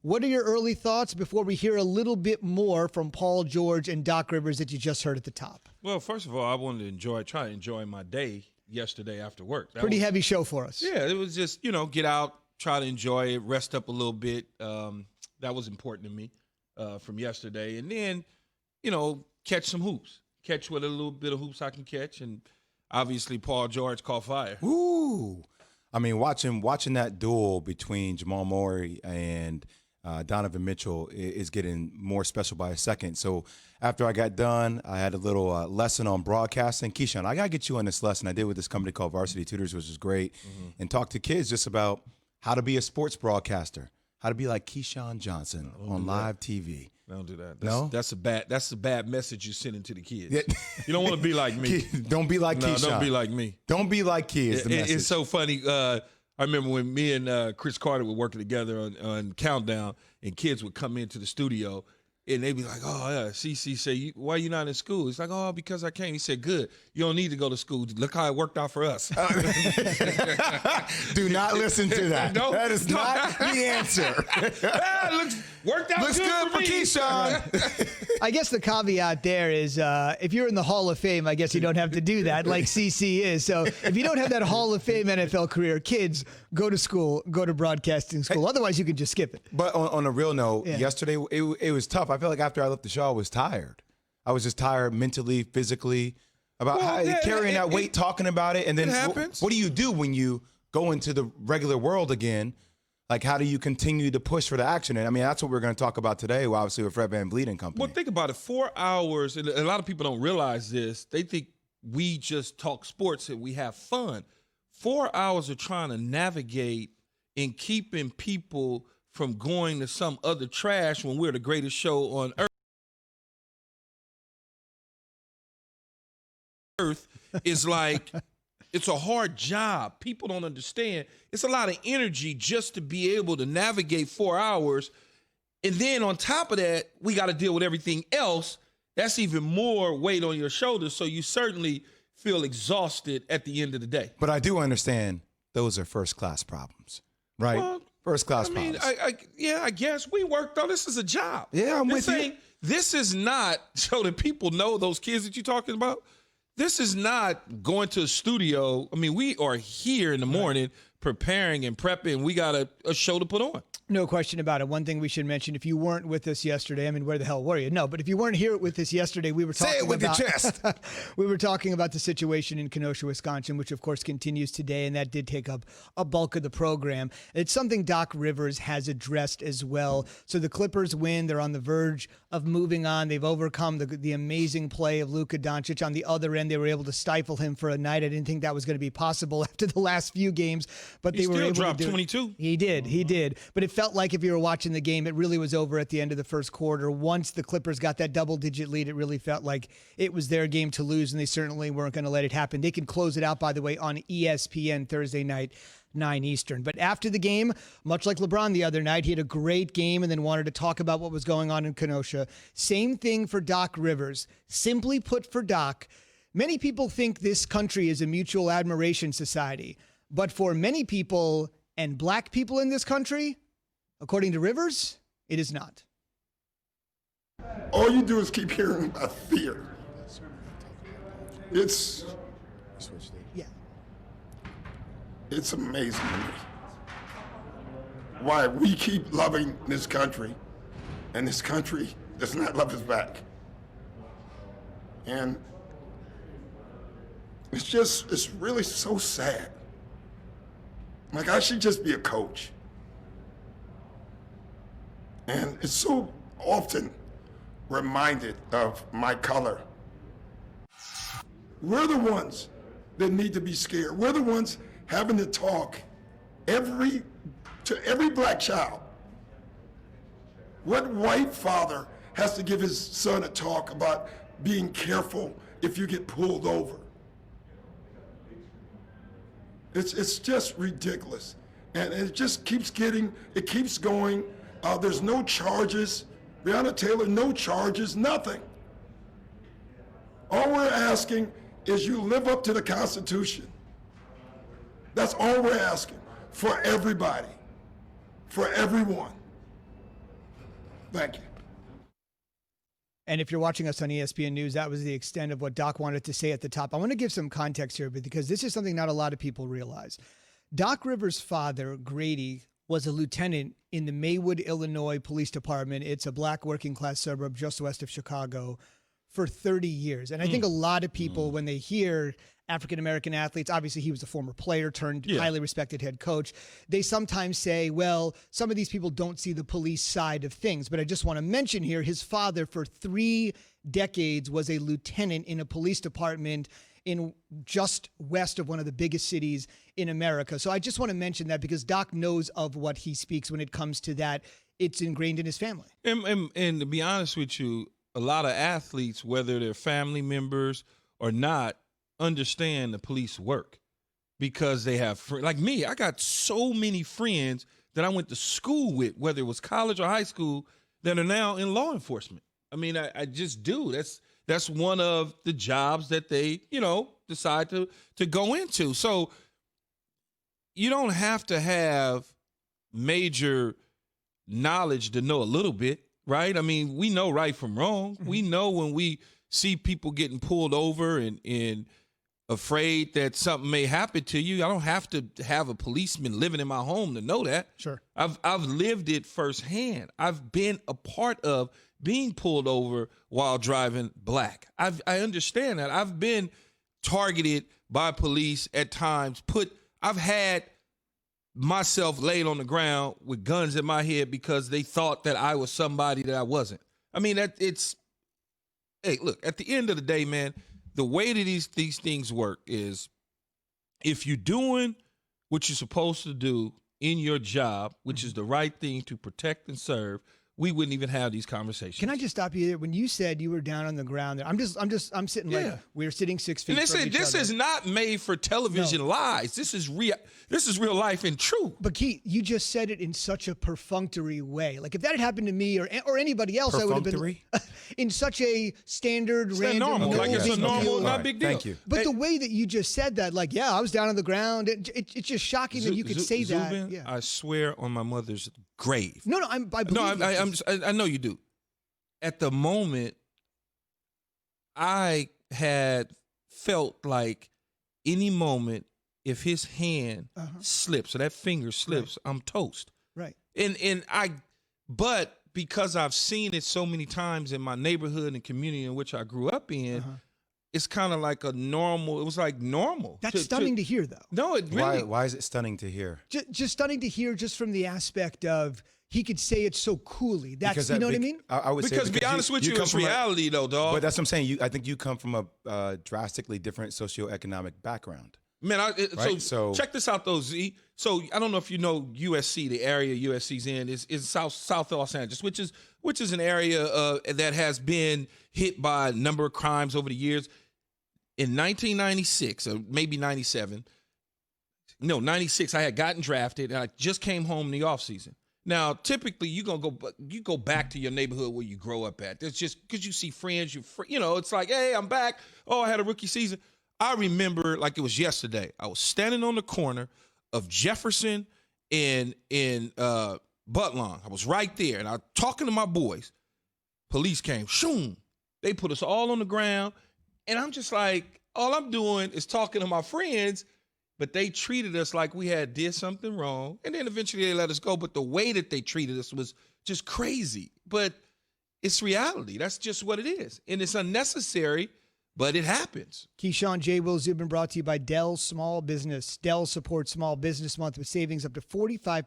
What are your early thoughts before we hear a little bit more from Paul George and Doc Rivers that you just heard at the top? Well, first of all, I wanted to try to enjoy my day yesterday after work. Pretty heavy show for us. Yeah, it was just, get out, try to enjoy it, rest up a little bit. That was important to me from yesterday. And then, catch some hoops. Catch what a little bit of hoops I can catch. And obviously Paul George caught fire. Ooh. I mean, watching that duel between Jamal Murray and Donovan Mitchell is getting more special by a second. So after I got done, I had a little lesson on broadcasting. Keyshawn, I got to get you on this lesson I did with this company called Varsity Tutors, which is great, and talk to kids just about how to be a sports broadcaster, how to be like Keyshawn Johnson on live TV. Don't do that. That's a bad message you're sending to the kids. Yeah. You don't want to be like me. Don't be like Keyshawn. Don't be like me. Don't be like kids. It's so funny. I remember when me and Chris Carter were working together on Countdown, and kids would come into the studio, and they'd be like, "Oh, yeah, CC say, why you not in school?" It's like, "Oh, because I can't." He said, "Good. You don't need to go to school. Look how it worked out for us." Do not listen to that. That is not the answer. Worked out looks good for Keyshawn. I guess the caveat there is if you're in the Hall of Fame, I guess you don't have to do that like CC is. So if you don't have that Hall of Fame NFL career, kids, go to school, go to broadcasting school. Otherwise, you can just skip it. But on a real note, yesterday it was tough. I feel like after I left the show, I was tired. I was just tired mentally, physically, about carrying that weight, talking about it. And then what do you do when you go into the regular world again? Like, how do you continue to push for the action? And I mean, that's what we're going to talk about today, obviously, with Fred VanVleet and company. Well, think about it. 4 hours, and a lot of people don't realize this. They think we just talk sports and we have fun. 4 hours of trying to navigate and keeping people from going to some other trash when we're the greatest show on earth is like, it's a hard job. People don't understand. It's a lot of energy just to be able to navigate 4 hours. And then on top of that, we got to deal with everything else. That's even more weight on your shoulders. So you certainly feel exhausted at the end of the day. But I do understand those are first-class problems, right? Well, first-class problems. I guess we worked on this as a job. Yeah, I'm with you. This is not, so that people know, those kids that you're talking about, this is not going to a studio. I mean, we are here in the morning preparing and prepping. We got a show to put on. No question about it. One thing we should mention, if you weren't with us yesterday, I mean, where the hell were you? No, but if you weren't here with us yesterday, we were talking Say it with your chest. We were talking about the situation in Kenosha, Wisconsin, which of course continues today, and that did take up a bulk of the program. It's something Doc Rivers has addressed as well. So the Clippers win. They're on the verge of moving on. They've overcome the amazing play of Luka Doncic. On the other end, they were able to stifle him for a night. I didn't think that was going to be possible after the last few games, but they were able to drop 22. He did. But it felt like if you were watching the game, it really was over at the end of the first quarter. Once the Clippers got that double-digit lead, it really felt like it was their game to lose, and they certainly weren't going to let it happen. They can close it out, by the way, on ESPN Thursday night, 9 Eastern. But after the game, much like LeBron the other night, he had a great game and then wanted to talk about what was going on in Kenosha. Same thing for Doc Rivers. Simply put for Doc, many people think this country is a mutual admiration society. But for many people and black people in this country, according to Rivers, it is not. All you do is keep hearing about fear. It's amazing to me why we keep loving this country and this country does not love us back. And it's really so sad. Like, I should just be a coach. And it's so often reminded of my color. We're the ones that need to be scared. We're the ones having to talk to every black child. What white father has to give his son a talk about being careful if you get pulled over? It's just ridiculous. And it just keeps going. There's no charges. Breonna Taylor, no charges, nothing. All we're asking is you live up to the Constitution. That's all we're asking for everybody, for everyone. Thank you. And if you're watching us on ESPN News, that was the extent of what Doc wanted to say at the top. I want to give some context here, because this is something not a lot of people realize. Doc Rivers' father, Grady, was a lieutenant in the Maywood, Illinois Police Department. It's a black working class suburb just west of Chicago, for 30 years. And I think a lot of people, when they hear African-American athletes, obviously he was a former player turned highly respected head coach, they sometimes say, well, some of these people don't see the police side of things. But I just want to mention here, his father for 3 decades was a lieutenant in a police department in just west of one of the biggest cities in America. So I just want to mention that, because Doc knows of what he speaks when it comes to that. It's ingrained in his family. And to be honest with you, a lot of athletes, whether they're family members or not, understand the police work, because they have like me. I got so many friends that I went to school with, whether it was college or high school, that are now in law enforcement. I mean, I just do. That's one of the jobs that they, decide to go into. So you don't have to have major knowledge to know a little bit, right? I mean, we know right from wrong. Mm-hmm. We know when we see people getting pulled over and afraid that something may happen to you. I don't have to have a policeman living in my home to know that. Sure. I've lived it firsthand. I've been a part of being pulled over while driving black. I understand that. I've been targeted by police at times. I've had myself laid on the ground with guns in my head because they thought that I was somebody that I wasn't. I mean, hey, look, at the end of the day, man, the way that these things work is, if you're doing what you're supposed to do in your job, which is the right thing to protect and serve, we wouldn't even have these conversations. Can I just stop you there? When you said you were down on the ground there, I'm sitting like we're sitting 6 feet. And they from said each this other. is not made for television lies. This is real life and true. But Keith, you just said it in such a perfunctory way. Like if that had happened to me or anybody else, I would have been in such a standard, random, normal. Like it's a normal, not a big deal. Thank you. But the way that you just said that, like, I was down on the ground. It's just shocking that you could say that. Zubin, Yeah. I swear on my mother's grave. No, I believe I know you do. At the moment, I had felt like any moment, if his hand slips or that finger slips, I'm toast. Right. But because I've seen it so many times in my neighborhood and community in which I grew up in, it's kind of like it was like normal. That's stunning to hear, though. No, it really. Why is it stunning to hear? Just stunning to hear, just from the aspect of he could say it so coolly. That's, you know what I mean? I would say because be honest with you, it's reality though, dog. But that's what I'm saying. I think you come from a drastically different socioeconomic background. Man, So check this out though, Z. So I don't know if you know USC, the area USC's in is South Los Angeles, which is an area that has been hit by a number of crimes over the years. In 1996 or maybe 97, no 96, I had gotten drafted and I just came home in the offseason. Now, typically, you go back to your neighborhood where you grow up at. It's just because you see friends, it's like, hey, I'm back. Oh, I had a rookie season. I remember like it was yesterday. I was standing on the corner of Jefferson and Butlawn. I was right there, and I was talking to my boys. Police came, shoom. They put us all on the ground, and I'm just like, all I'm doing is talking to my friends. But they treated us like we did something wrong. And then eventually they let us go. But the way that they treated us was just crazy. But it's reality. That's just what it is. And it's unnecessary, but it happens. Keyshawn J. Will Zubin brought to you by Dell Small Business. Dell supports Small Business Month with savings up to 45%.